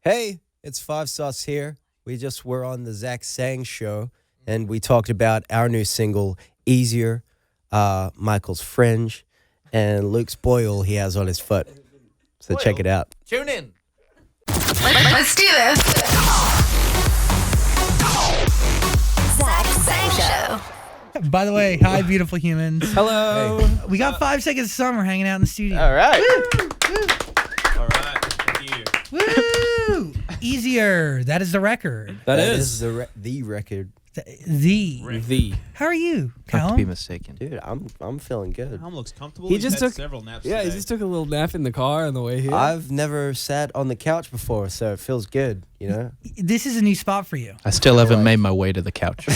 Hey, it's Five Sauce here. We just were on the Zach Sang show, and we talked about our new single, Easier, Michael's Fringe, and Luke's boil he has on his foot. So check it out. Tune in. Let's do this. Zach Sang Show. By the way, hi, beautiful humans. Hello. We got 5 seconds of summer hanging out in the studio. All right. All right. Thank you. Woo! Easier. That is the record. That is the record. The. How are you, Not to be Callum? mistaken. Dude, I'm feeling good. Tom looks comfortable. He He's just had took- several naps. Yeah, he today. just took a little nap in the car on the way here. I've never sat on the couch before, so it feels good, you know? This is a new spot for you. I still haven't made my way to the couch.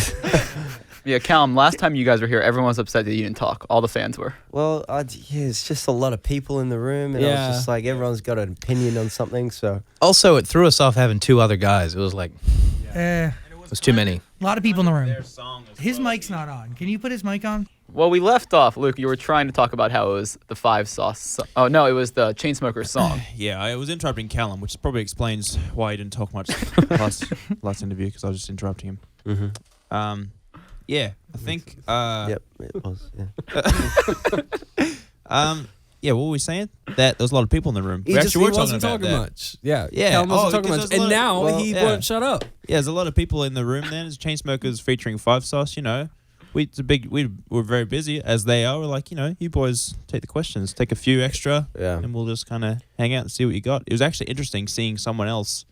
Yeah, Callum, last time you guys were here, everyone was upset that you didn't talk. All the fans were. Well, it's just a lot of people in the room, and I Yeah. was just like, everyone's got an opinion on something, so... Also, it threw us off having two other guys. It was like, A it was too many. lot of people in the room. Their song as His well. mic's not on. Can you put his mic on? Well, we left off, Luke. You were trying to talk about how it was the Five Sauce. Oh no, it was the Chainsmokers song. Yeah, I was interrupting Callum, which probably explains why he didn't talk much last interview, because I was just interrupting him. Mm-hmm. Yeah, I think. Yep, it was, yeah. Yeah, what were we saying? That there was a lot of people in the room. he We just actually were wasn't talking talking about that. much. Yeah. Yeah. Callum wasn't talking because much. there's a And lot- now well, he yeah. won't shut up. Yeah, there's a lot of people in the room. Then it's Chainsmokers featuring Five Sauce. You know, we were very busy as they are. We're like, you know, you boys take the questions, take a few extra, Yeah. and we'll just kind of hang out and see what you got. It was actually interesting seeing someone else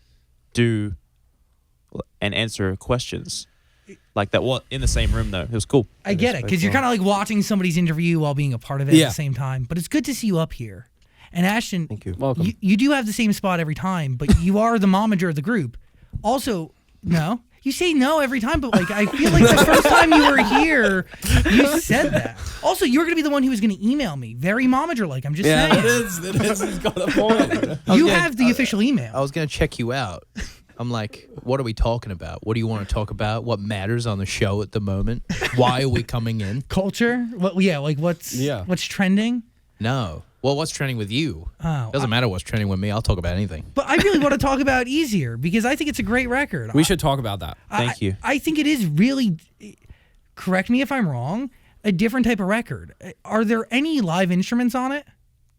do and answer questions like that. What in the same room though? It was cool. I get it, because you're kind of like watching somebody's interview while being a part of it at Yeah. the same time. But it's good to see you up here. And Ashton, Thank you. Welcome. you do have the same spot every time, but you are the momager of the group. Also, no. You say no every time, but like I feel like the first time you were here, you said that. Also, you were gonna be the one who was gonna email me. Very momager like. I'm just Yeah, saying. it is. It is. He's got a point. You have the official email. I was going to check you out. I'm like, what are we talking about? What do you want to talk about? What matters on the show at the moment? Why are we coming in? Culture? What? Yeah, like what's trending? No. Well, what's trending with you? Oh, Doesn't matter what's trending with me. I'll talk about anything. but I really want to talk about Easier because I think it's a great record. We should talk about that. Thank you. I think it is really. Correct me if I'm wrong. A different type of record. Are there any live instruments on it?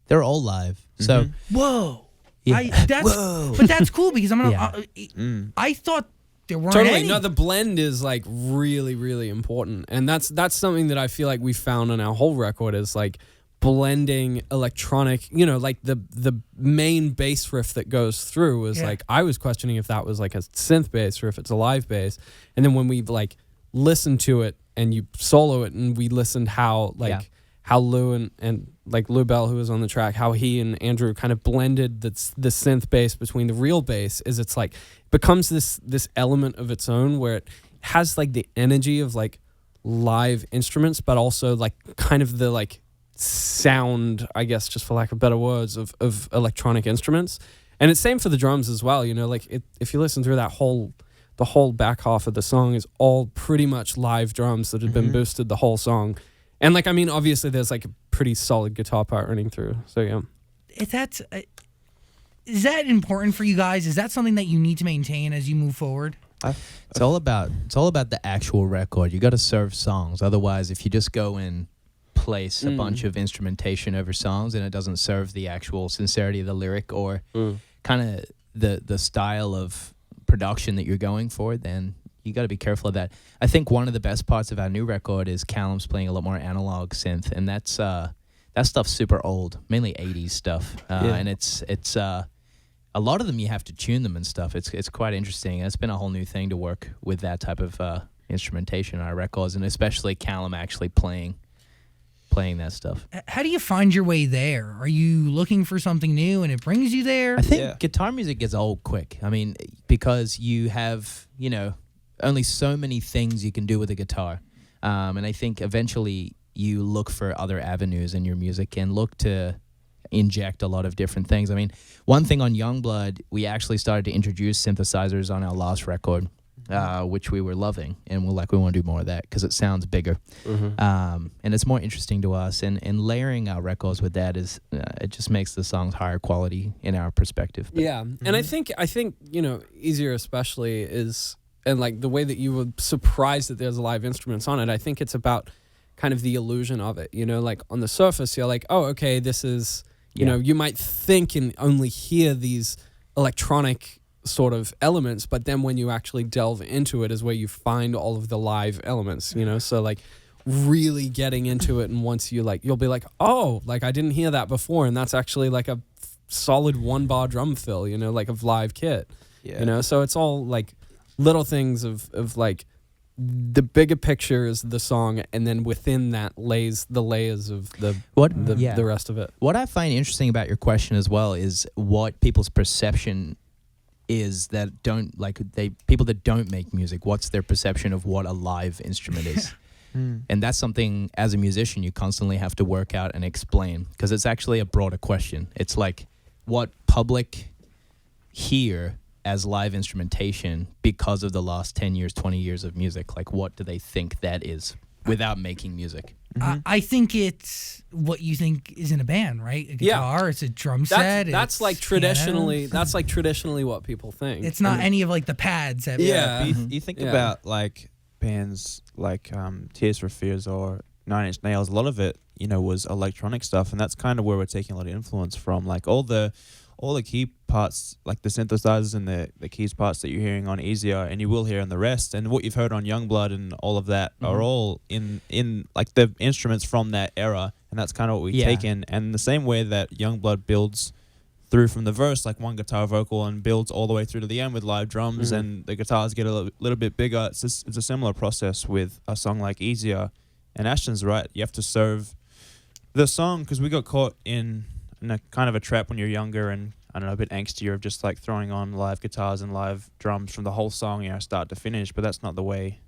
They're all live. So, Whoa. Yeah. But that's cool because I'm gonna. Yeah. I thought there weren't Totally. any. No, the blend is like really, really important. And that's something that I feel like we found on our whole record is like blending electronic, you know, like the main bass riff that goes through is like I was questioning if that was like a synth bass or if it's a live bass. And then when we like listened to it and you solo it and we listened how like how Lou and like Lou Bell, who was on the track, how he and Andrew kind of blended the synth bass between the real bass is it's like becomes this element of its own where it has like the energy of like live instruments, but also like kind of the like sound, I guess, just for lack of better words, of electronic instruments. And it's same for the drums as well, you know, like if you listen through the whole back half of the song is all pretty much live drums that have been boosted the whole song. And like, I mean, obviously there's like a pretty solid guitar part running through. So yeah. Is that important for you guys? Is that something that you need to maintain as you move forward? It's all about the actual record. You got to serve songs. Otherwise, if you just go and place a bunch of instrumentation over songs and it doesn't serve the actual sincerity of the lyric or kind of the style of production that you're going for, then you got to be careful of that. I think one of the best parts of our new record is Callum's playing a lot more analog synth, and that stuff's super old, mainly 80s stuff. And it's a lot of them you have to tune them and stuff. It's quite interesting. It's been a whole new thing to work with that type of instrumentation on our records, and especially Callum actually playing that stuff. How do you find your way there? Are you looking for something new and it brings you there? I think guitar music gets old quick. I mean, because you have, you know, only so many things you can do with a guitar. And I think eventually you look for other avenues in your music and look to inject a lot of different things. I mean, one thing on Youngblood, we actually started to introduce synthesizers on our last record. which we were loving, and we want to do more of that because it sounds bigger, and it's more interesting to us. And layering our records with that is it just makes the songs higher quality in our perspective. But Yeah, and I think Easier especially is, and like the way that you were surprised that there's live instruments on it. I think it's about kind of the illusion of it. Like on the surface, you're like, oh, okay, this is you might think and only hear these electronic sort of elements, but then when you actually delve into it is where you find all of the live elements. So like really getting into it, and once you'll be like, oh, like I didn't hear that before, and that's actually like a solid 1-bar drum fill, like of live kit. So it's all like little things of like the bigger picture is the song, and then within that lays the layers of the rest of it. What I find interesting about your question as well is what people's perception is that people that don't make music, what's their perception of what a live instrument is? And that's something as a musician you constantly have to work out and explain, because it's actually a broader question. It's like what public hear as live instrumentation because of the last 10 years, 20 years of music. Like what do they think that is without making music? I think it's what you think is in a band, right? A guitar, it's a drum set. That's like traditionally. That's like traditionally what people think. It's not any of like the pads. That You think about like bands like Tears for Fears or Nine Inch Nails. A lot of it, was electronic stuff, and that's kind of where we're taking a lot of influence from. Like all the key parts, like the synthesizers and the keys parts that you're hearing on Easier, and you will hear on the rest, and what you've heard on Youngblood and all of that are all in like the instruments from that era, and that's kind of what we take in. And the same way that Youngblood builds through from the verse, like one guitar vocal, and builds all the way through to the end with live drums, and the guitars get a little bit bigger. It's a similar process with a song like Easier. And Ashton's right, you have to serve the song, because we got caught in a kind of a trap when you're younger and I don't know, a bit angstier of just like throwing on live guitars and live drums from the whole song, start to finish. But that's not the way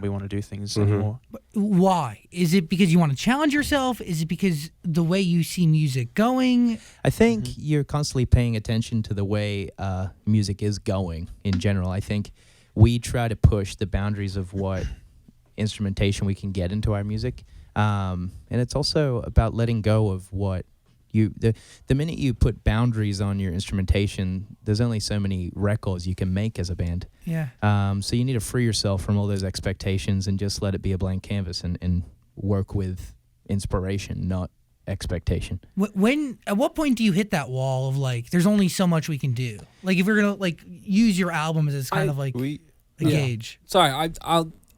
we want to do things anymore. But why? Is it because you want to challenge yourself? Is it because the way you see music going? I think you're constantly paying attention to the way music is going in general. I think we try to push the boundaries of what instrumentation we can get into our music. And it's also about letting go of what the minute you put boundaries on your instrumentation, there's only so many records you can make as a band. Yeah. So you need to free yourself from all those expectations and just let it be a blank canvas and work with inspiration, not expectation. At what point do you hit that wall of like, there's only so much we can do? Like if we're gonna like use your album as kind of like a gauge. Sorry,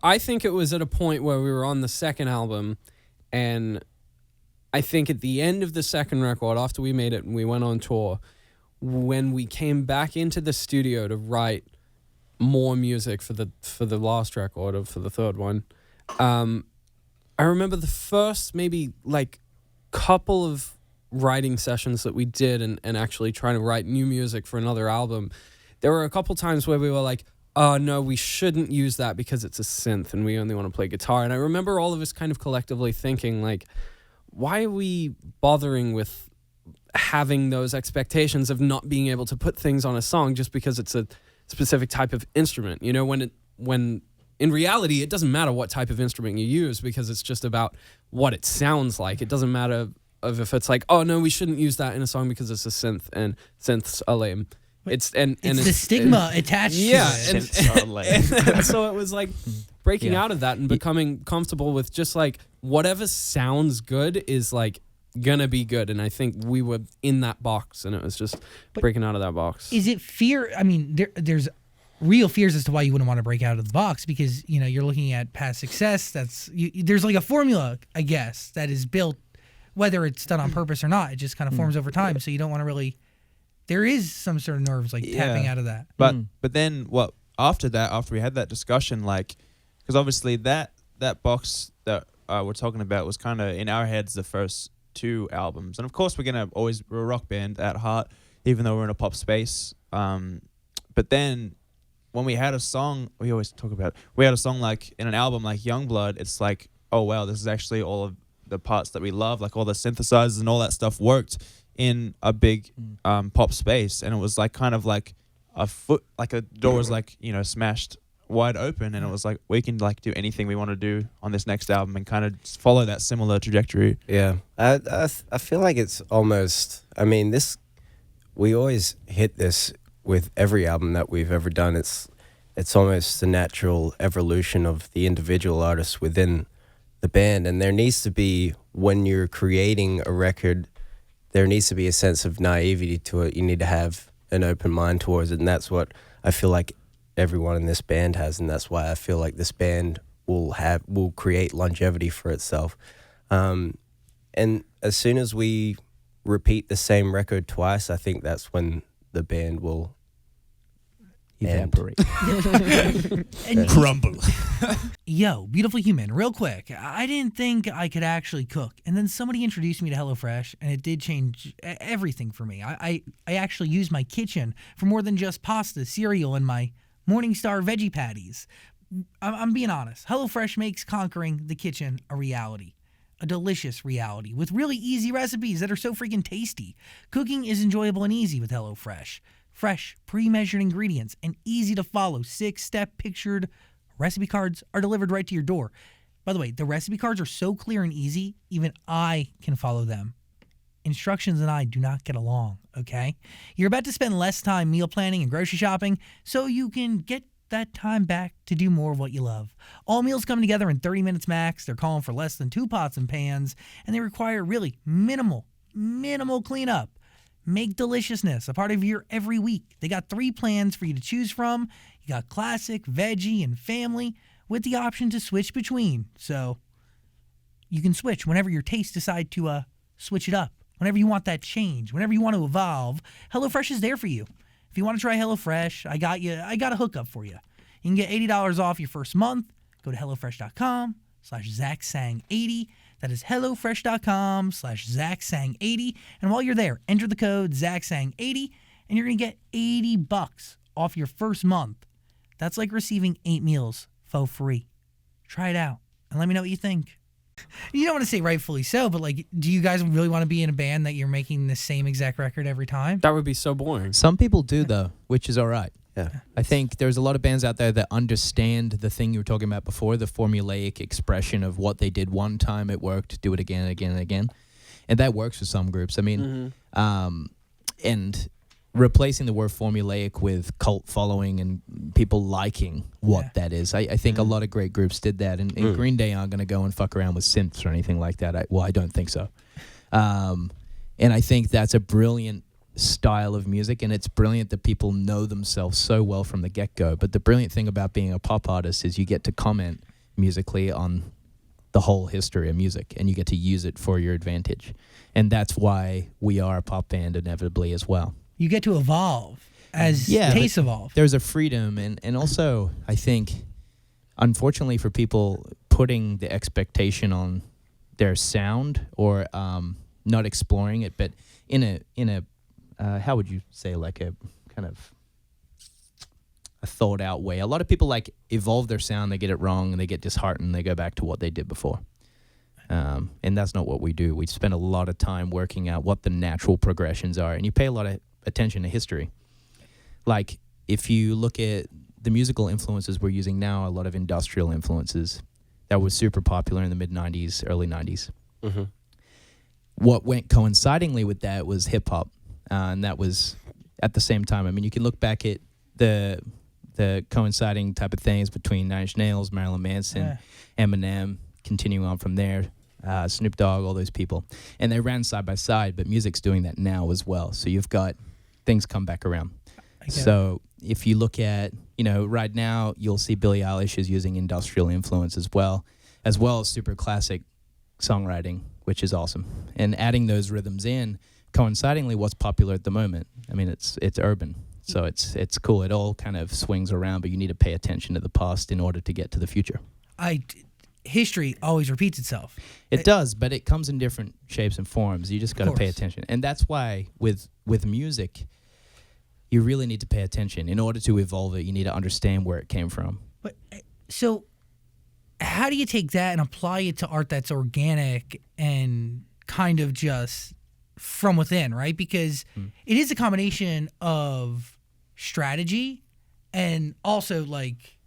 I think it was at a point where we were on the second album, and I think at the end of the second record, after we made it and we went on tour, when we came back into the studio to write more music for the last record or for the third one, I remember the first maybe like couple of writing sessions that we did and actually trying to write new music for another album. There were a couple times where we were like, oh, no, we shouldn't use that because it's a synth and we only want to play guitar. And I remember all of us kind of collectively thinking like, why are we bothering with having those expectations of not being able to put things on a song just because it's a specific type of instrument? When in reality, it doesn't matter what type of instrument you use because it's just about what it sounds like. It doesn't matter if it's like, oh, no, we shouldn't use that in a song because it's a synth and synths are lame. It's the stigma attached to it. And so it was like breaking out of that and becoming comfortable with just like whatever sounds good is like gonna be good. And I think we were in that box, and it was just breaking out of that box. Is it fear? I mean, there's real fears as to why you wouldn't want to break out of the box because you're looking at past success. There's like a formula, I guess, that is built, whether it's done on purpose or not. It just kind of forms over time. So you don't want to really. There is some sort of nerves like tapping out of that. But then after we had that discussion, like, because obviously that box that we're talking about was kind of in our heads the first two albums, and of course we're a rock band at heart, even though we're in a pop space. But then when we had a song, we always talk about we had a song like in an album like Youngblood, it's like, oh wow, this is actually all of the parts that we love, like all the synthesizers and all that stuff worked in a big pop space, and it was like kind of like a door was like smashed wide open, and it was like we can like do anything we want to do on this next album and kind of follow that similar trajectory. Yeah, I feel like it's almost. I mean, we always hit this with every album that we've ever done. It's almost the natural evolution of the individual artists within the band, and there needs to be, when you're creating a record, there needs to be a sense of naivety to it. You need to have an open mind towards it, and that's what I feel like everyone in this band has, and that's why I feel like this band will create longevity for itself. And as soon as we repeat the same record twice, I think that's when the band will Evaporate. And Crumble. yo, beautiful human, real quick. I didn't think I could actually cook, and then somebody introduced me to HelloFresh, and it did change everything for me. I actually use my kitchen for more than just pasta, cereal, and my Morningstar veggie patties. I'm being honest. HelloFresh makes conquering the kitchen a reality. A delicious reality with really easy recipes that are so freaking tasty. Cooking is enjoyable and easy with HelloFresh. Fresh, pre-measured ingredients and easy to follow 6-step pictured recipe cards are delivered right to your door. By the way, the recipe cards are so clear and easy, even I can follow them. Instructions and I do not get along, okay? You're about to spend less time meal planning and grocery shopping so you can get that time back to do more of what you love. All meals come together in 30 minutes max. They're calling for less than 2 pots and pans, and they require really minimal cleanup. Make deliciousness a part of your every week. They got 3 plans for you to choose from. You got classic, veggie, and family with the option to switch between. So you can switch whenever your tastes decide to switch it up. Whenever you want that change, whenever you want to evolve, HelloFresh is there for you. If you want to try HelloFresh, I got a hookup for you. You can get $80 off your first month. Go to HelloFresh.com/ZachSang80. That is HelloFresh.com/ZachSang80. And while you're there, enter the code ZachSang80, and you're going to get $80 off your first month. That's like receiving 8 meals for free. Try it out and let me know what you think. You don't want to say rightfully so, but like, do you guys really want to be in a band that you're making the same exact record every time? That would be so boring. Some people do, though, which is all right. Yeah. I think there's a lot of bands out there that understand the thing you were talking about before, the formulaic expression of what they did one time, it worked, do it again and again and again. And that works for some groups. I mean, and replacing the word formulaic with cult following and people liking what that is. I think a lot of great groups did that. And Green Day aren't going to go and fuck around with synths or anything like that. I don't think so. And I think that's a brilliant style of music, and it's brilliant that people know themselves so well from the get-go. But the brilliant thing about being a pop artist is you get to comment musically on the whole history of music, and you get to use it for your advantage. And that's why we are a pop band inevitably as well. You get to evolve as tastes evolve. There's a freedom, and also I think, unfortunately for people, putting the expectation on their sound or not exploring it, but in a how would you say, like a kind of a thought out way. A lot of people like evolve their sound, they get it wrong, and they get disheartened, they go back to what they did before. And that's not what we do. We spend a lot of time working out what the natural progressions are, and you pay a lot of attention to history. Like, if you look at the musical influences we're using now, a lot of industrial influences that was super popular in the mid-90s, early 90s. Mm-hmm. What went coincidingly with that was hip-hop. And that was at the same time. I mean, you can look back at the coinciding type of things between Nine Inch Nails, Marilyn Manson, Eminem, continuing on from there, Snoop Dogg, all those people. And they ran side by side, but music's doing that now as well. So you've got things come back around. So if you look at, right now, you'll see Billie Eilish is using industrial influence as well as super classic songwriting, which is awesome. And adding those rhythms in, coincidingly, what's popular at the moment. I mean, it's urban, so it's cool. It all kind of swings around, but you need to pay attention to the past in order to get to the future. History always repeats itself. It does, but it comes in different shapes and forms. You just got to pay attention, and that's why with music, you really need to pay attention. In order to evolve it, you need to understand where it came from. But so, how do you take that and apply it to art that's organic and kind of just from within, right? Because it is a combination of strategy and also like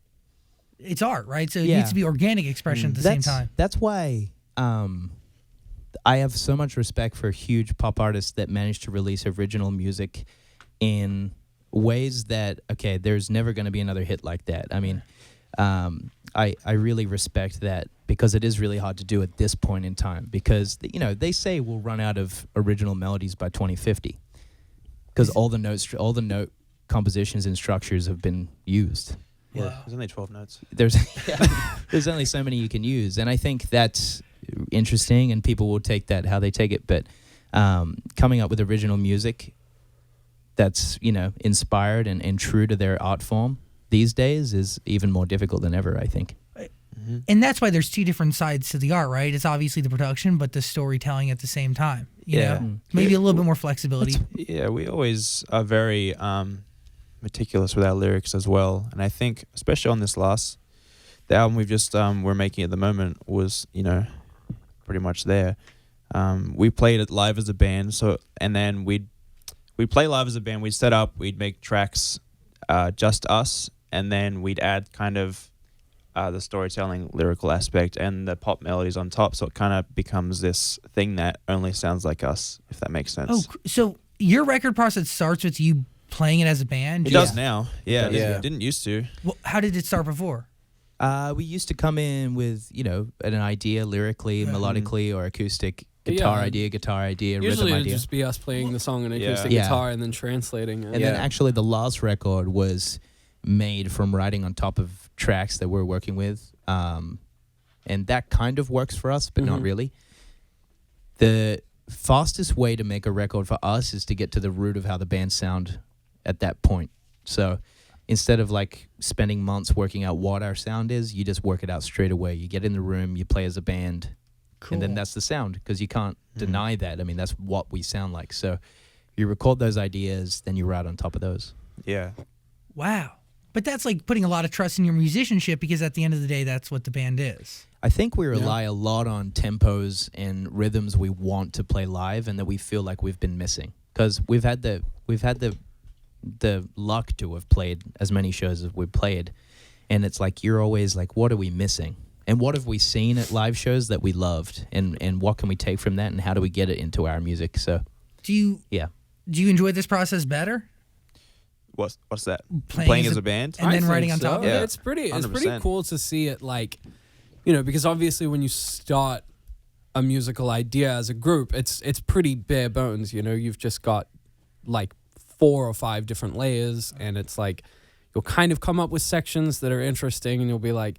it's art, right? So it Yeah. needs to be organic expression at the same time. That's why I have so much respect for huge pop artists that manage to release original music in ways that, okay, there's never going to be another hit like that. I mean, I really respect that because it is really hard to do at this point in time because, you know, they say we'll run out of original melodies by 2050 because all the note compositions and structures have been used. Yeah, Wow. there's only 12 notes. There's only so many you can use, and I think that's interesting, and people will take that how they take it. But coming up with original music that's, you know, inspired and true to their art form these days is even more difficult than ever, I think. And that's why there's two different sides to the art, right? It's obviously the production, but the storytelling at the same time. You Yeah. know? Maybe a little bit more flexibility. Yeah, we always are very meticulous with our lyrics as well, and I think especially on the album we've just we're making at the moment was, you know, pretty much there. We played it live as a band, and then we'd play live as a band. We'd set up, we'd make tracks, just us, and then we'd add kind of the storytelling, lyrical aspect, and the pop melodies on top. So it kind of becomes this thing that only sounds like us, if that makes sense. Oh, so your record process starts with you playing it as a band? It does now. Yeah, Yeah. It didn't used to. Well, how did it start before? We used to come in with, you know, an idea lyrically, melodically, or acoustic guitar Yeah. idea, Usually rhythm it'd idea. just be us playing the song on acoustic Yeah. guitar and then translating it. And then actually the last record was made from writing on top of tracks that we're working with. And that kind of works for us, but not really. The fastest way to make a record for us is to get to the root of how the band sound at that point. So instead of like spending months working out what our sound is, you just work it out straight away. You get in the room, you play as a band, and then that's the sound because you can't deny that. I mean, that's what we sound like. So you record those ideas, then you write on top of those. Yeah. Wow. But that's like putting a lot of trust in your musicianship because at the end of the day, that's what the band is. I think we rely a lot on tempos and rhythms we want to play live and that we feel like we've been missing because we've had the luck to have played as many shows as we've played, and it's like you're always like, what are we missing? And what have we seen at live shows that we loved? And what can we take from that? And how do we get it into our music? So, Do you enjoy this process better? What's that? Playing as a band? and then I writing think on top so. of it? Yeah. It's pretty 100%. cool to see it, like, you know, because obviously when you start a musical idea as a group, it's pretty bare bones, you know. You've just got like 4 or 5 different layers, and it's like you'll kind of come up with sections that are interesting, and you'll be like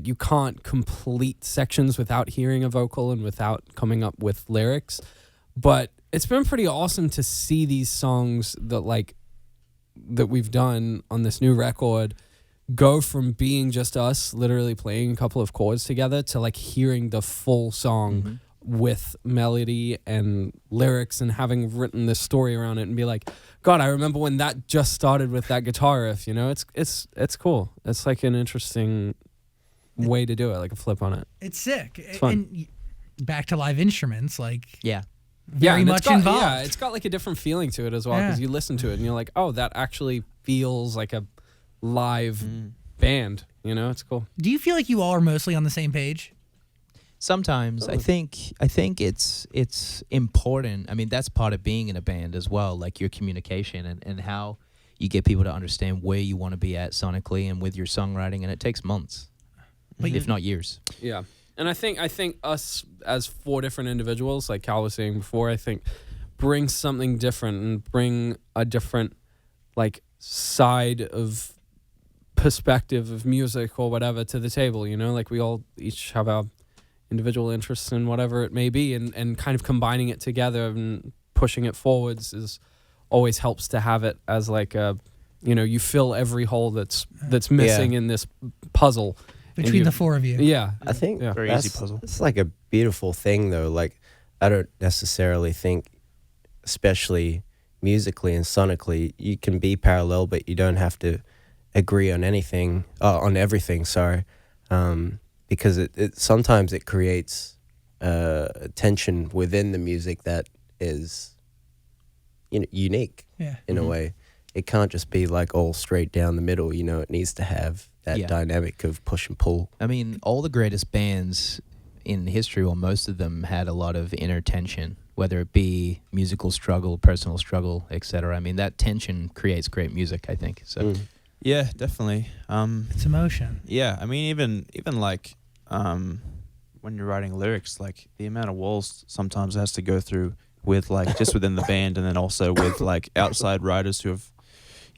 you can't complete sections without hearing a vocal and without coming up with lyrics. But it's been pretty awesome to see these songs that we've done on this new record go from being just us literally playing a couple of chords together to like hearing the full song with melody and lyrics and having written this story around it and be like, God, I remember when that just started with that guitar riff, you know. It's cool. It's like an interesting way to do it, like a flip on it. It's sick. It's fun. And back to live instruments, like yeah. very and much it's got, involved. Yeah, it's got like a different feeling to it as well because Yeah. you listen to it and you're like, oh, that actually feels like a live band. You know, it's cool. Do you feel like you all are mostly on the same page? Sometimes I think it's important. I mean, that's part of being in a band as well, like your communication and how you get people to understand where you want to be at sonically and with your songwriting, and it takes months, if not years. Yeah. And I think us as 4 different individuals, like Cal was saying before, I think bring something different and bring a different like side of perspective of music or whatever to the table, you know, like we all each have our individual interests in whatever it may be, and kind of combining it together and pushing it forwards is always helps to have it as like a, you know, you fill every hole that's missing in this puzzle and Between you- the 4 of you. Yeah. I think Yeah. Very that's, easy puzzle. It's like a beautiful thing, though. Like, I don't necessarily think, especially musically and sonically, you can be parallel, but you don't have to agree on anything, on everything. Sorry, because it sometimes it creates tension within the music that is, you know, unique Yeah. in a way. it can't just be like all straight down the middle. You know, it needs to have that Yeah. dynamic of push and pull. I mean, all the greatest bands in history, well, most of them had a lot of inner tension, whether it be musical struggle, personal struggle, etc. I mean, that tension creates great music, I think. So, Yeah, definitely. It's emotion. Yeah, I mean, even like when you're writing lyrics, like the amount of walls sometimes it has to go through with like just within the band, and then also with like outside writers who have,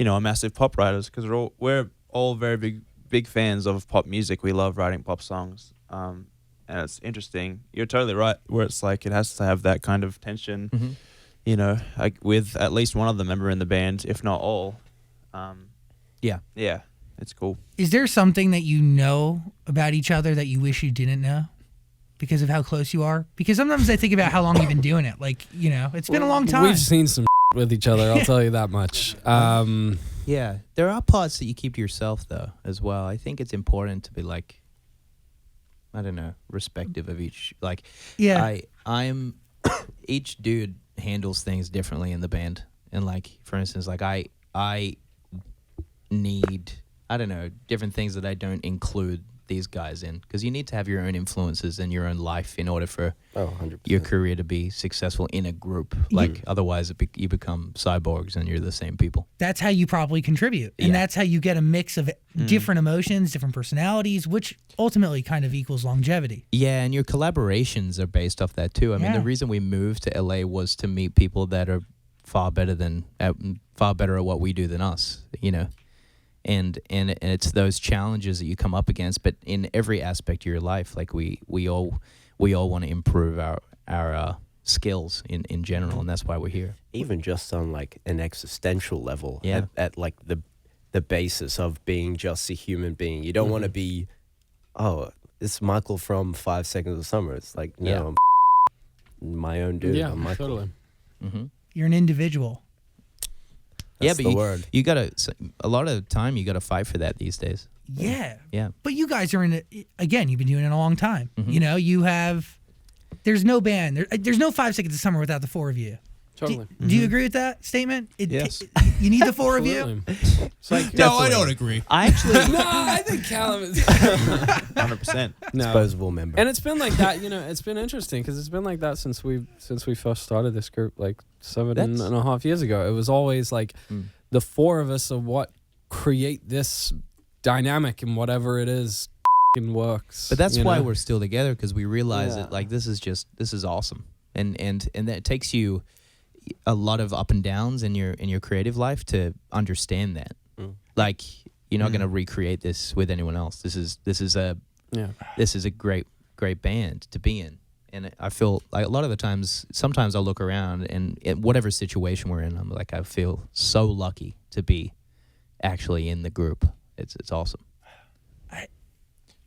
are massive pop writers, because we're all very big fans of pop music. We love writing pop songs, and it's interesting. You're totally right, where it's like it has to have that kind of tension, like with at least one of the member in the band, if not all. Yeah, it's cool. Is there something that you know about each other that you wish you didn't know because of how close you are? Because sometimes I think about how long you've been doing it. Like, it's been a long time. We've seen some with each other, I'll tell you that much. yeah, there are parts that you keep to yourself, though, as well. I think it's important to be like, I don't know, respective of each. Like, Yeah. I'm each dude handles things differently in the band, and like, for instance, like I need, I don't know, different things that I don't include these guys in, because you need to have your own influences in your own life in order for 100%. your career to be successful in a group. Like, otherwise you become cyborgs and you're the same people. That's how you probably contribute. And Yeah. that's how you get a mix of different emotions, different personalities, which ultimately kind of equals longevity. Yeah, and your collaborations are based off that too. I mean, Yeah. the reason we moved to LA was to meet people that are far better at what we do than us, And it's those challenges that you come up against, but in every aspect of your life, like we all want to improve our skills in general, and that's why we're here. Even just on like an existential level, Yeah. at like the basis of being just a human being. You don't want to be, this is Michael from 5 Seconds of Summer. It's like, no, Yeah. I'm my own dude. yeah, I'm Michael. totally. Mm-hmm. You're an individual. That's but the word. you gotta, a lot of the time you gotta fight for that these days. Yeah. Yeah. But you guys are in it, again, you've been doing it a long time. Mhm. You have, there's no band, there's no 5 Seconds of Summer without the four of you. Totally. Do you agree with that statement? Yes. You need the four of you? Absolutely. It's like, No, I don't agree. I actually, no, I think Callum is. 100%. No. Disposable member. And it's been like that, it's been interesting because it's been like that since we first started this group, like 7.5 years ago. It was always like the four of us are what create this dynamic, and whatever it is works. but that's you why know? we're still together, because we realize Yeah. that like this is awesome, and that takes you a lot of up and downs in your creative life to understand that. Like, you're not gonna recreate this with anyone else. This is a great band to be in, and I feel like a lot of the times, sometimes I'll look around and in whatever situation we're in, I'm like, I feel so lucky to be actually in the group. It's awesome.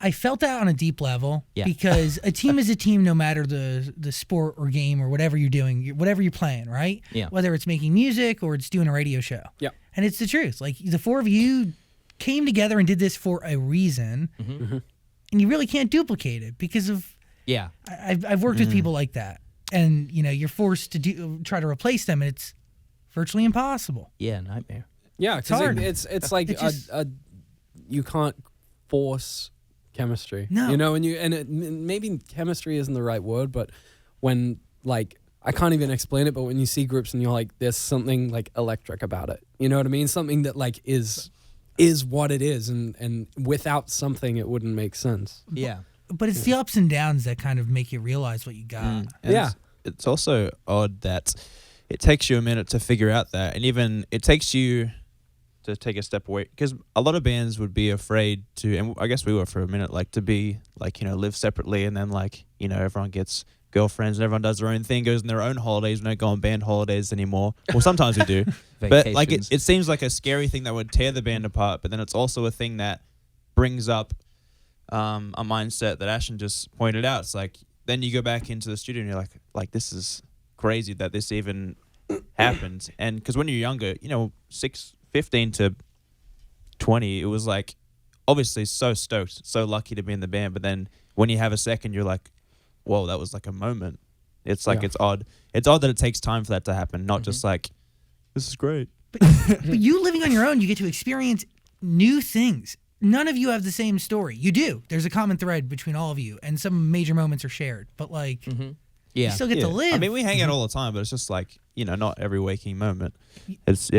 I felt that on a deep level Yeah. because a team is a team no matter the sport or game or whatever you're doing, whatever you're playing, right? Yeah. Whether it's making music or it's doing a radio show. Yeah. And it's the truth. Like, the four of you came together and did this for a reason, and you really can't duplicate it because of, Yeah. I've worked with people like that, and you're forced to try to replace them, and it's virtually impossible. Yeah, nightmare. Yeah, because hard. it's like It just- you can't force chemistry. No. Maybe chemistry isn't the right word, but when like I can't even explain it, but when you see groups and you're like, there's something like electric about it. You know what I mean? Something that like is what it is, and without something it wouldn't make sense. Yeah. But it's the ups and downs that kind of make you realize what you got. And Yeah. it's also odd that it takes you a minute to figure out that, and even it takes you to take a step away, because a lot of bands would be afraid to, and I guess we were for a minute, like to be like, live separately, and then like, everyone gets girlfriends and everyone does their own thing, goes on their own holidays. We don't go on band holidays anymore. Well, sometimes we do, but like Vacations. it seems like a scary thing that would tear the band apart, but then it's also a thing that brings up a mindset that Ashton just pointed out. It's like, then you go back into the studio and you're like this is crazy that this even happened. And because when you're younger, 15 to 20, it was like obviously so stoked, so lucky to be in the band. But then when you have a second, you're like, whoa, that was like a moment. It's like, Yeah. it's odd. It's odd that it takes time for that to happen, not just like, this is great. But you living on your own, you get to experience new things. None of you have the same story. You do. There's a common thread between all of you, and some major moments are shared. But like, you Yeah. still get to live. I mean, we hang out all the time, but it's just like, not every waking moment. It's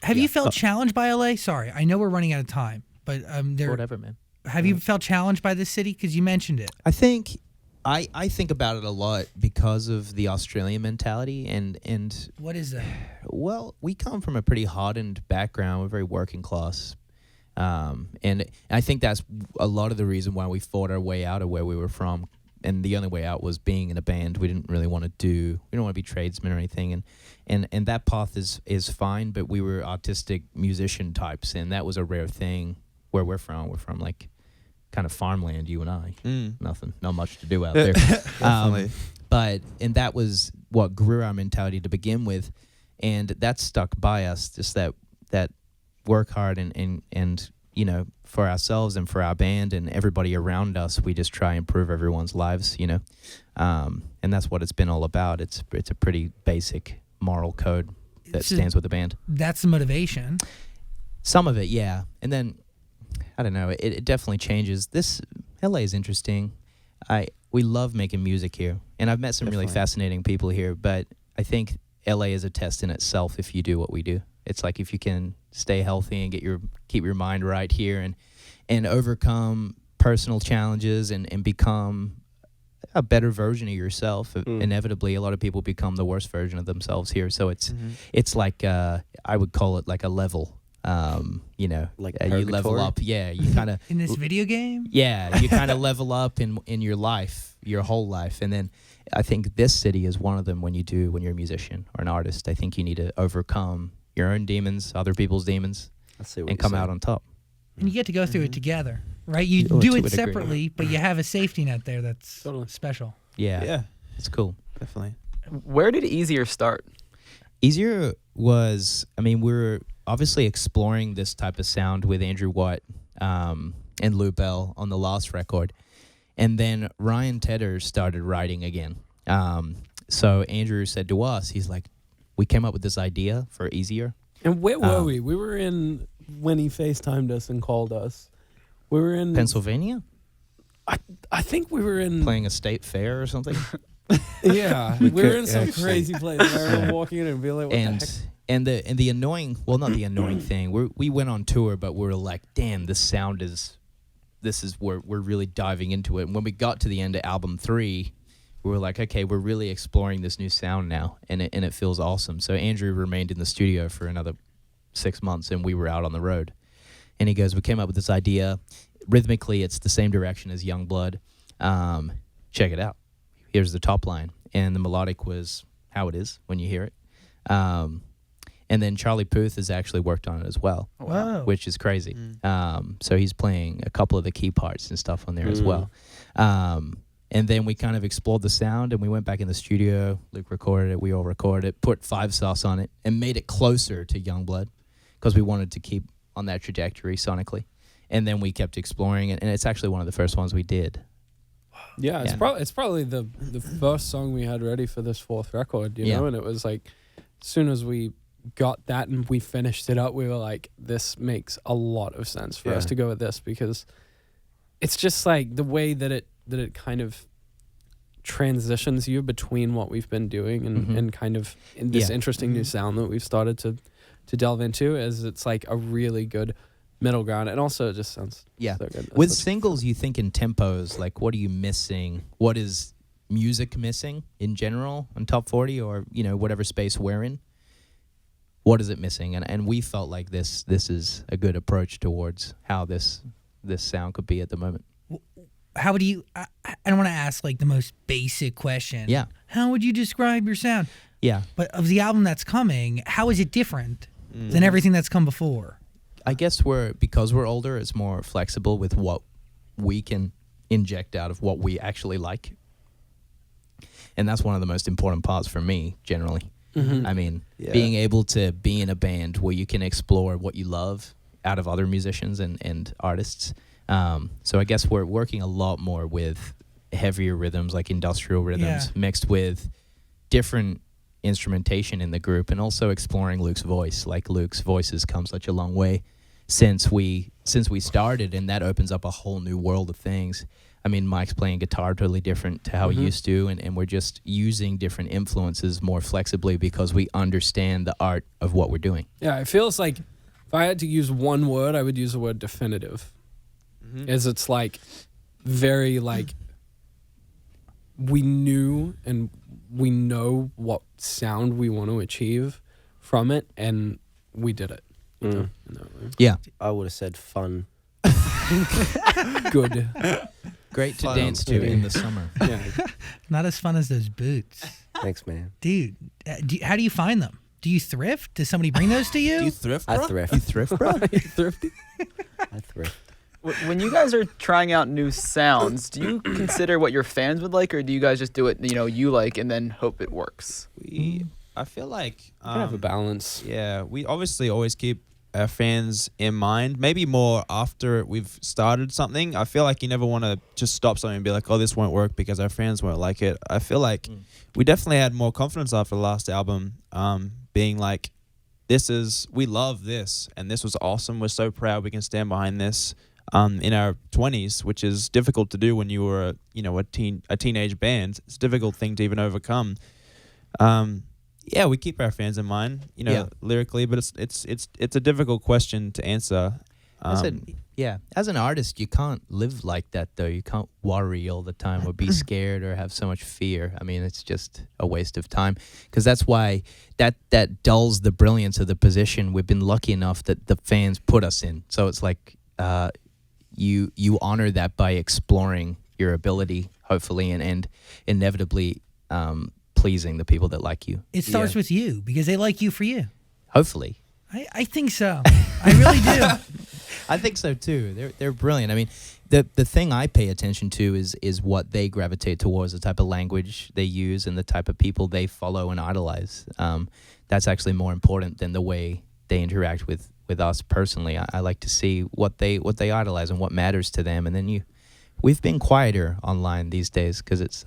have you felt challenged by LA? Sorry, I know we're running out of time, but Whatever, man. have you felt challenged by this city? Because you mentioned it. I think I think about it a lot because of the Australian mentality and What is that? well, we come from a pretty hardened background. We're very working class. And I think that's a lot of the reason why we fought our way out of where we were from. And the only way out was being in a band. We didn't really want to we don't want to be tradesmen or anything. And that path is fine, but we were artistic musician types, and that was a rare thing where we're from. We're from like kind of farmland, you and I. Nothing, not much to do out there. And that was what grew our mentality to begin with. And that stuck by us, just that work hard and for ourselves and for our band and everybody around us, we just try and improve everyone's lives, and that's what it's been all about. It's a pretty basic moral code that stands with the band. That's the motivation. Some of it, yeah. And then, I don't know, it definitely changes. This, LA is interesting. We love making music here, and I've met some really fascinating people here, but I think LA is a test in itself if you do what we do. It's like if you can stay healthy and keep your mind right here and overcome personal challenges and become a better version of yourself. Inevitably, a lot of people become the worst version of themselves here. So it's like I would call it like a level. You level up. Yeah, you kind of In this video game? Yeah, you kind of level up in your life, your whole life, and then I think this city is one of them. When you're a musician or an artist, I think you need to overcome your own demons, other people's demons, and come out on top. And you get to go through it together, right? You Oh, do to it a degree. separately, but you have a safety net there that's special. Yeah, it's cool. Definitely. Where did Easier start? Easier was, we were obviously exploring this type of sound with Andrew Watt and Lou Bell on the last record. And then Ryan Tedder started writing again. So Andrew said to us, he's like, we came up with this idea for Easier. And where were we? We were in, when he FaceTimed us and called us, we were in Pennsylvania? I think we were in Playing a state fair or something? Yeah, we were in some crazy place. I remember walking in and being like, "What the heck?" And the annoying, well, not the annoying thing. We went on tour, but we were like, damn, this is where we're really diving into it. And when we got to the end of album 3, we were like, okay, we're really exploring this new sound now, and it feels awesome. So Andrew remained in the studio for another 6 months, and we were out on the road. And he goes, we came up with this idea. Rhythmically, it's the same direction as Youngblood. Check it out. Here's the top line. And the melodic was how it is when you hear it. And then Charlie Puth has actually worked on it as well, Wow. which is crazy. So he's playing a couple of the key parts and stuff on there as well. And then we kind of explored the sound, and we went back in the studio. Luke recorded it. We all recorded it, put 5 Sauce on it, and made it closer to Youngblood because we wanted to keep on that trajectory sonically. And then we kept exploring it, and it's actually one of the first ones we did. Yeah, it's probably the first song we had ready for this 4th record, you know, and it was like, as soon as we got that and we finished it up, we were like, this makes a lot of sense for us to go with this, because it's just like the way that it kind of transitions you between what we've been doing and kind of in this interesting new sound that we've started to delve into, is it's like a really good middle ground, and also it just sounds so good. With singles, you think in tempos, like what are you missing? What is music missing in general on Top 40 or, whatever space we're in? What is it missing? And we felt like this is a good approach towards how this sound could be at the moment. How would you, I don't want to ask like the most basic question. Yeah. How would you describe your sound? Yeah. But of the album that's coming, how is it different than everything that's come before? I guess because we're older, it's more flexible with what we can inject out of what we actually like. And that's one of the most important parts for me, generally. Being able to be in a band where you can explore what you love out of other musicians and artists. So I guess we're working a lot more with heavier rhythms, like industrial rhythms, mixed with different instrumentation in the group, and also exploring Luke's voice. Like Luke's voice has come such a long way since we started, and that opens up a whole new world of things. I mean, Mike's playing guitar totally different to how he used to, and we're just using different influences more flexibly because we understand the art of what we're doing. Yeah, it feels like if I had to use one word, I would use the word definitive. As it's like very like we knew and we know what sound we want to achieve from it, and we did it. You know, in that way. Yeah. I would have said fun. Good. Great to Fun. dance to in the summer. Yeah. Not as fun as those boots. Thanks, man. Dude, how do you find them? Do you thrift? Does somebody bring those to you? Do you thrift, I bro? thrift. You thrift, bro? Thrifty. I thrift. When you guys are trying out new sounds, do you consider what your fans would like, or do you guys just do it, you like, and then hope it works? I feel like You can have a balance. yeah, we obviously always keep our fans in mind. Maybe more after we've started something. I feel like you never want to just stop something and be like, oh, this won't work because our fans won't like it. I feel like we definitely had more confidence after the last album, being like, we love this, and this was awesome. We're so proud we can stand behind this. In our 20s, which is difficult to do when you were a teenage band. It's a difficult thing to even overcome. Yeah, we keep our fans in mind, lyrically, but it's a difficult question to answer. As an artist, you can't live like that, though. You can't worry all the time or be scared or have so much fear. I mean, it's just a waste of time, because that's why that dulls the brilliance of the position we've been lucky enough that the fans put us in. So it's like you honor that by exploring your ability, hopefully, and inevitably pleasing the people that like you. It starts with you because they like you for you. Hopefully. I think so. I really do. I think so too. They're brilliant. I mean, the thing I pay attention to is what they gravitate towards, the type of language they use, and the type of people they follow and idolize. That's actually more important than the way they interact with us personally. I like to see what they idolize and what matters to them. And then we've been quieter online these days because it's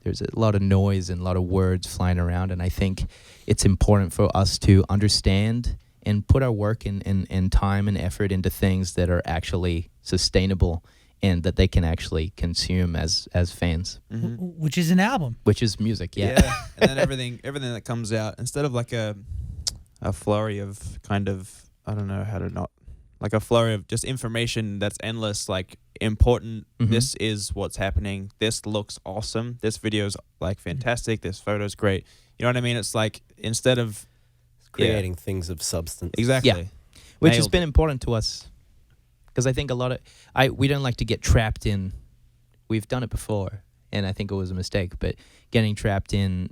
there's a lot of noise and a lot of words flying around, and I think it's important for us to understand and put our work and time and effort into things that are actually sustainable and that they can actually consume as fans, Which is an album. which is music. Yeah. And then everything that comes out, instead of like a flurry of kind of, I don't know how to not, like a flurry of just information that's endless, like important. This is what's happening. This looks awesome. This video's like fantastic. This photo's great. You know what I mean? It's like, instead of Creating things of substance. exactly, Yeah. Which has Nailed been it. important to us, because I think a lot of we don't like to get trapped in. We've done it before, and I think it was a mistake. But getting trapped in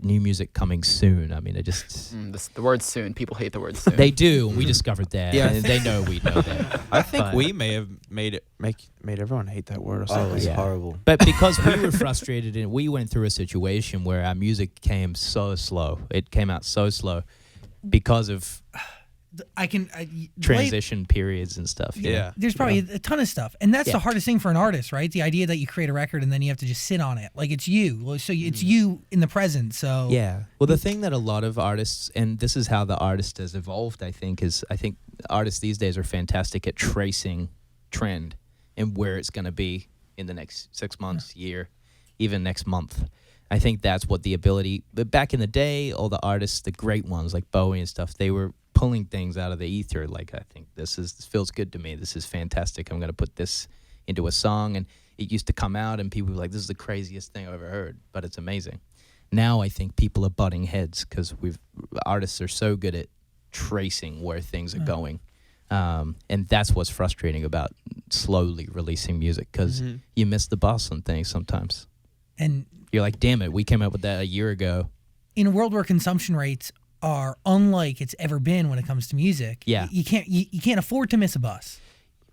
new music coming soon. I mean, it just The word soon. People hate the word soon. they do. And we discovered that, Yeah, I and they know we know that. I think But- we may have made everyone hate that word or Oh, something. it's Yeah. horrible. But because we were frustrated and we went through a situation where our music came so slow, it came out so slow because of transition periods and stuff. you know? Yeah. There's probably a ton of stuff, and that's Yeah. the hardest thing for an artist, right? The idea that you create a record and then you have to just sit on it, like it's you. So it's you in the present. So Yeah. Well, the thing that a lot of artists, and this is how the artist has evolved, I think artists these days are fantastic at tracing trend and where it's going to be in the next 6 months, year, even next month. I think that's what the ability, but back in the day, all the artists, the great ones like Bowie and stuff, they were pulling things out of the ether. Like, I think this feels good to me. This is fantastic. I'm going to put this into a song. And it used to come out and people were like, this is the craziest thing I've ever heard, but it's amazing. Now I think people are butting heads because artists are so good at tracing where things are going. And that's what's frustrating about slowly releasing music, because you miss the bus on things sometimes. and You're like, damn it, we came up with that a year ago. in a world where consumption rates are unlike it's ever been when it comes to music, Yeah. you can't afford to miss a bus.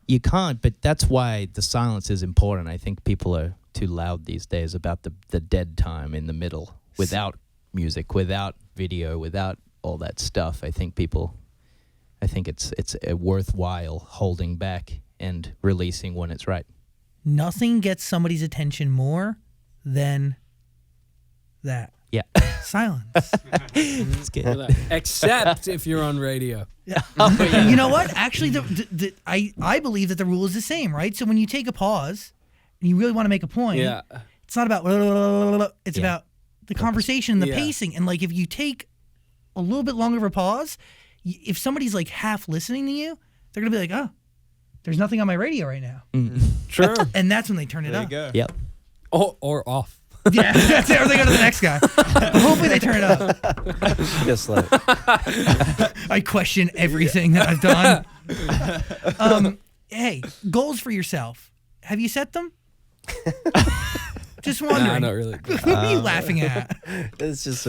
You can't, but that's why the silence is important. I think people are too loud these days about the dead time in the middle without music, without video, without all that stuff. I think it's worthwhile holding back and releasing when it's right. Nothing gets somebody's attention more than that. Yeah. Silence. It's good. Except if you're on radio. You know what? Actually, I believe that the rule is the same, right? So when you take a pause and you really want to make a point, Yeah. it's not about it's Yeah. about the conversation, the Yeah. pacing, and like if you take a little bit longer of a pause, if somebody's like half listening to you, they're gonna be like, "Oh, there's nothing on my radio right now," True. and that's when they turn it There you up. go. Yep. Or off. Yeah, that's it. Or they go to the next guy. Hopefully, they turn it up. Just like I question everything that I've done. Hey, goals for yourself. Have you set them? Just Nah, wondering. not really. Who are you laughing at? it's just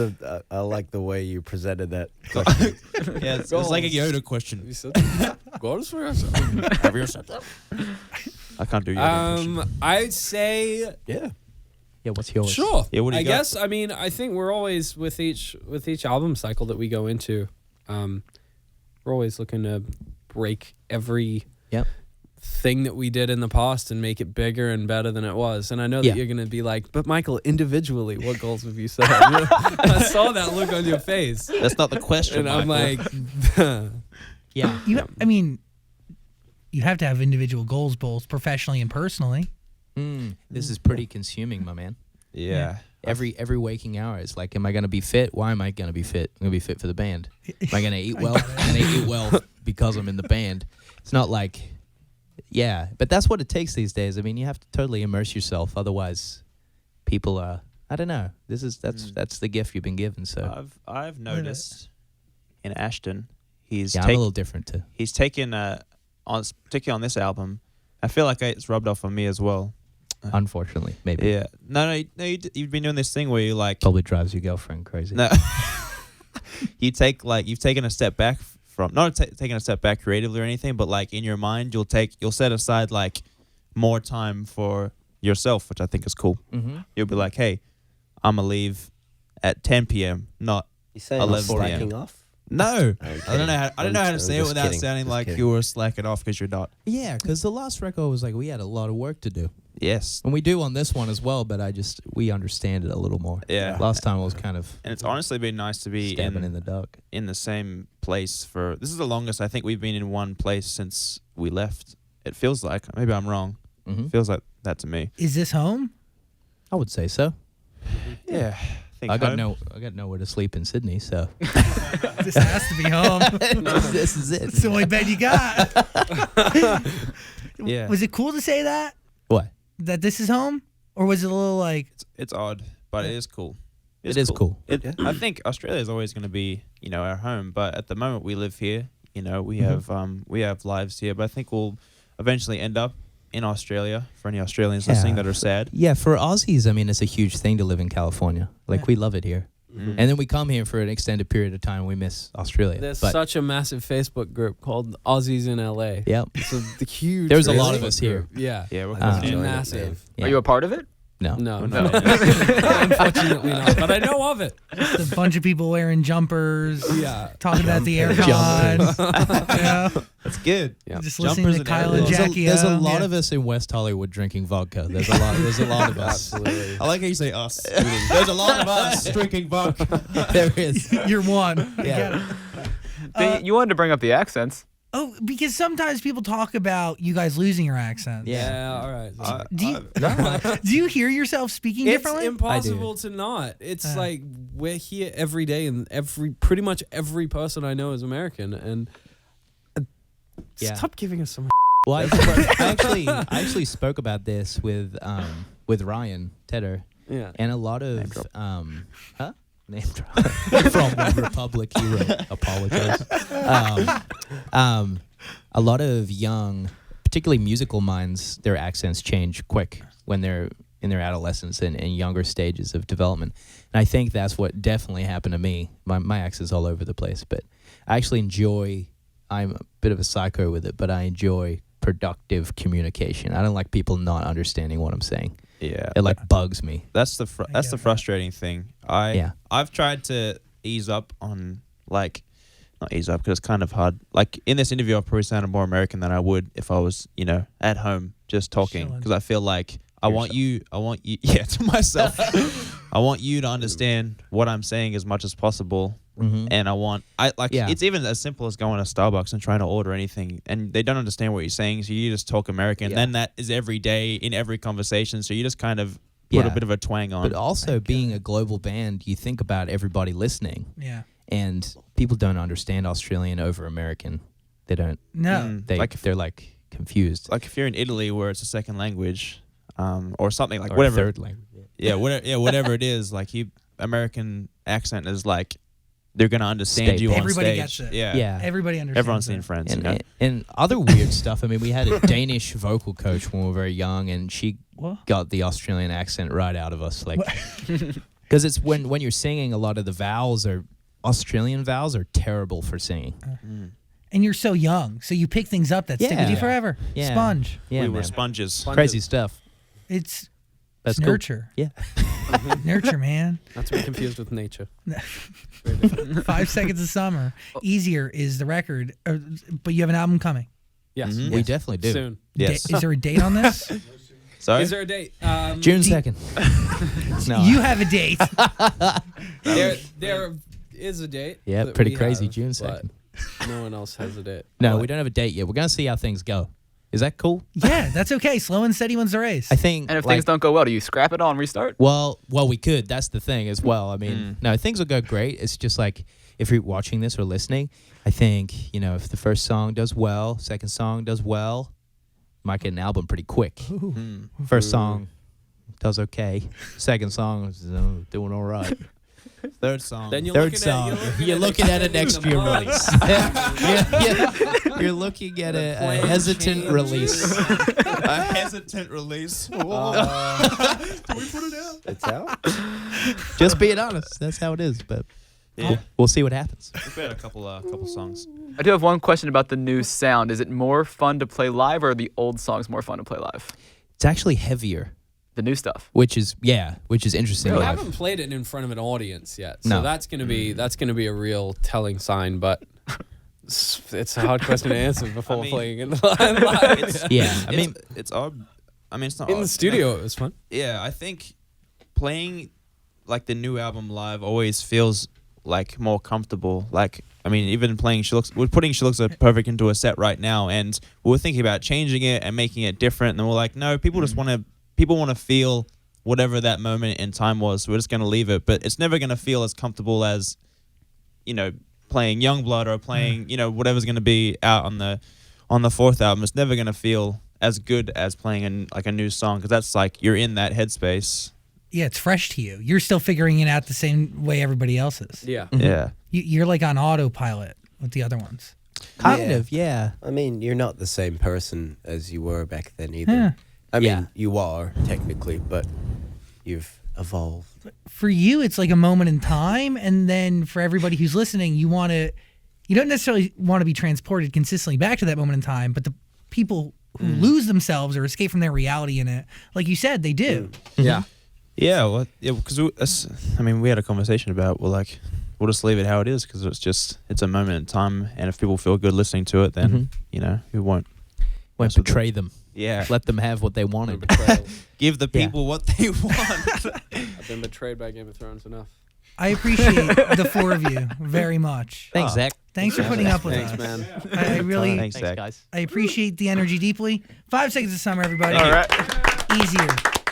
I like the way you presented that question. Yeah, it's like a Yoda question. Goals for us. Have you said that? I can't do Yoda impression. I'd say Yeah. Yeah, what's yours? sure. Yeah, what do you I got? guess. I mean, I think we're always with each album cycle that we go into. We're always looking to break every Yep. thing that we did in the past and make it bigger and better than it was. And I know that Yeah. you're gonna be like, but Michael, individually, what goals have you set? I saw that look on your face, That's not the question. and I'm Michael. like, Yeah. I mean, you have to have individual goals, both professionally and personally. This is pretty consuming, my man. yeah. Every waking hour is like, am I going to be fit? Why am I going to be fit? I'm going to be fit for the band. Am I going to eat well? I'm going to eat well because I'm in the band. It's not like, yeah, but that's what it takes these days. I mean, you have to totally immerse yourself. Otherwise, people are, I don't know. That's the gift you've been given. So I've noticed in Ashton, he's yeah, I'm a little different too. he's taken particularly on this album. I feel like it's rubbed off on me as well. Unfortunately, maybe. Yeah. No. You've been doing this thing where you like Probably drives your girlfriend crazy. no. You've taken a step back from not taking a step back creatively or anything, but like in your mind you'll set aside like more time for yourself, which I think is cool. Mm-hmm. You'll be like, hey, I'm gonna leave at 10 p.m. Not You saying 11 I'm slacking p.m. off? no. I'm I don't know. I don't know how to I'm say it just without kidding, sounding just like kidding. you were slacking off because you're not. Yeah, because the last record was like we had a lot of work to do. Yes. And we do on this one as well, but we understand it a little more. Yeah. Last time it was kind of And it's honestly been nice to be stabbing in the dark. in the same place for this is the longest I think we've been in one place since we left. It feels like, maybe I'm wrong. Mm-hmm. Feels like that to me. Is this home? I would say so. Yeah. I got nowhere to sleep in Sydney, so This has to be home. this is it. It's the only bed you got. Yeah. Was it cool to say that? What? That this is home? Or was it a little like, It's odd, but it is cool. It is cool. I think Australia is always going to be, our home, but at the moment we live here, we have lives here, but I think we'll eventually end up in Australia for any Australians listening that are sad. Yeah, for Aussies, I mean, it's a huge thing to live in California. Like, we love it here. Mm. And then we come here for an extended period of time and we miss Australia. there's but such a massive Facebook group called Aussies in LA. Yep. It's the huge. There's a lot of Facebook us here. group. Yeah. Yeah, we're Ah. enjoying it, man. Massive. Yeah. Are you a part of it? No. No, No. unfortunately not. But I know of it. a bunch of people wearing jumpers, Yeah. talking about the aircon. Yeah. That's good. Yeah. Just Jumpers listening to and Kyle and everything. Jackie. There's a O. lot Yeah. of us in West Hollywood drinking vodka. There's a lot of us. Absolutely. I like how you say us. There's a lot of us drinking vodka. There is. You're one. I get it. You wanted to bring up the accents. Oh, because sometimes people talk about you guys losing your accent. Yeah. All right. Do you, do you hear yourself speaking It's differently? impossible to not. It's like we're here every day, and pretty much every person I know is American. And Yeah. stop giving us so much. Well, I actually spoke about this with Ryan Tedder, Yeah. and a lot of name drop from One Republic. He wrote apologize. A lot of young, particularly musical minds, their accents change quick when they're in their adolescence and younger stages of development. And I think that's what definitely happened to me. My accent's all over the place, but I actually enjoy. I'm a bit of a psycho with it, but I enjoy productive communication. I don't like people not understanding what I'm saying. Yeah. It like bugs me. That's the frustrating thing. I've tried to ease up on not ease up because it's kind of hard. Like in this interview, I probably sounded more American than I would if I was at home just talking Chilling. because I feel like I want you yeah to myself I want you to understand what I'm saying as much as possible. And it's even as simple as going to Starbucks and trying to order anything, and they don't understand what you're saying, so you just talk American. And then that is every day in every conversation, so you just kind of put a bit of a twang on. But also, being a global band, you think about everybody listening. Yeah. And people don't understand Australian over American. They don't. No. They're like confused. Like if you're in Italy where it's a second language, or something like Or whatever. third language. Whatever it is. Like American accent is like they're gonna understand Staple. you on Everybody stage. gets it. Yeah. Everybody understands. Everyone's it. seen Friends. And, you know? and other weird stuff. I mean, we had a Danish vocal coach when we were very young, and she What? got the Australian accent right out of us. Like, because it's when you're singing, a lot of the vowels are Australian vowels are terrible for singing. And you're so young, so you pick things up that stick with you Yeah. forever. Yeah. Sponge. Yeah, We man. were sponges. Crazy stuff. It's That's it's cool. nurture. Yeah. Nurture, man. Not to be confused with nature. 5 Seconds of Summer. Easier is the record, but you have an album coming. Yes. Mhm. We definitely do. Soon. Yes. Is there a date on this? Sorry. Is there a date? June 2nd. No. You have a date. There is a date. Yeah, that pretty we crazy. have, June but 2nd. No one else has a date. No, But we don't have a date yet. We're going to see how things go. Is that cool? Yeah, that's okay. Slow and steady wins the race. I think. And if like, things don't go well, do you scrap it all and restart? Well, we could. That's the thing as well. I mean, no, things will go great. It's just like if you're watching this or listening, I think, if the first song does well, second song does well, might get an album pretty quick. First song does okay. Second song is doing all right. Third song. Then you're Third looking song, at, you're looking at an extra month. release. You're looking at a plan hesitant changes. release. A hesitant release. It's out. Just being honest, that's how it is. But Yeah. we'll see what happens. We've had a couple songs. I do have one question about the new sound. Is it more fun to play live, or are the old songs more fun to play live? It's actually heavier, The new stuff. which is interesting. We live. haven't played it in front of an audience yet, so No. that's gonna be a real telling sign. But it's a hard question to answer before playing it live. Yeah, I mean, it's odd. I mean, it's not In odd. the studio, it was fun. Yeah, I think playing like the new album live always feels like more comfortable. Like, I mean, even playing we're putting She Looks Perfect into a set right now, and we were thinking about changing it and making it different. And then we're like, no, people just want to feel whatever that moment in time was. So we're just going to leave it, but it's never going to feel as comfortable as, playing Youngblood or playing, whatever's going to be out on the fourth album. It's never going to feel as good as playing a new song, because that's like you're in that headspace. Yeah, it's fresh to you. You're still figuring it out the same way everybody else is. Yeah. Yeah. You're like on autopilot with the other ones. kind Yeah. of, yeah. I mean, you're not the same person as you were back then either. Yeah. I mean, Yeah. you are technically, but you've evolved. For you, it's like a moment in time, and then for everybody who's listening, you don't necessarily want to be transported consistently back to that moment in time, but the people who lose themselves or escape from their reality in it, like you said, they do. Yeah. Yeah, well, because we had a conversation about we'll just leave it how it is, because it's a moment in time, and if people feel good listening to it, then we won't. Won't mess with them. betray them. Yeah, Let them have what they wanted. give the Yeah. people what they want. I've been betrayed by Game of Thrones enough. I appreciate the four of you very much. Thanks, Zach. Thanks for putting up with Thanks, us. man. I really, Thanks, Zach. guys. I appreciate the energy deeply. 5 Seconds of Summer, everybody. All right. Easier.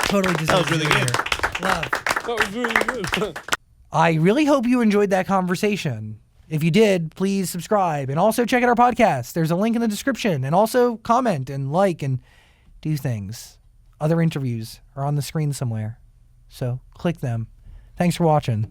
Totally deserves really to be good. here. Love. That was really good. I really hope you enjoyed that conversation. If you did, please subscribe and also check out our podcast. There's a link in the description, and also comment and like and do things. Other interviews are on the screen somewhere, so click them. Thanks for watching.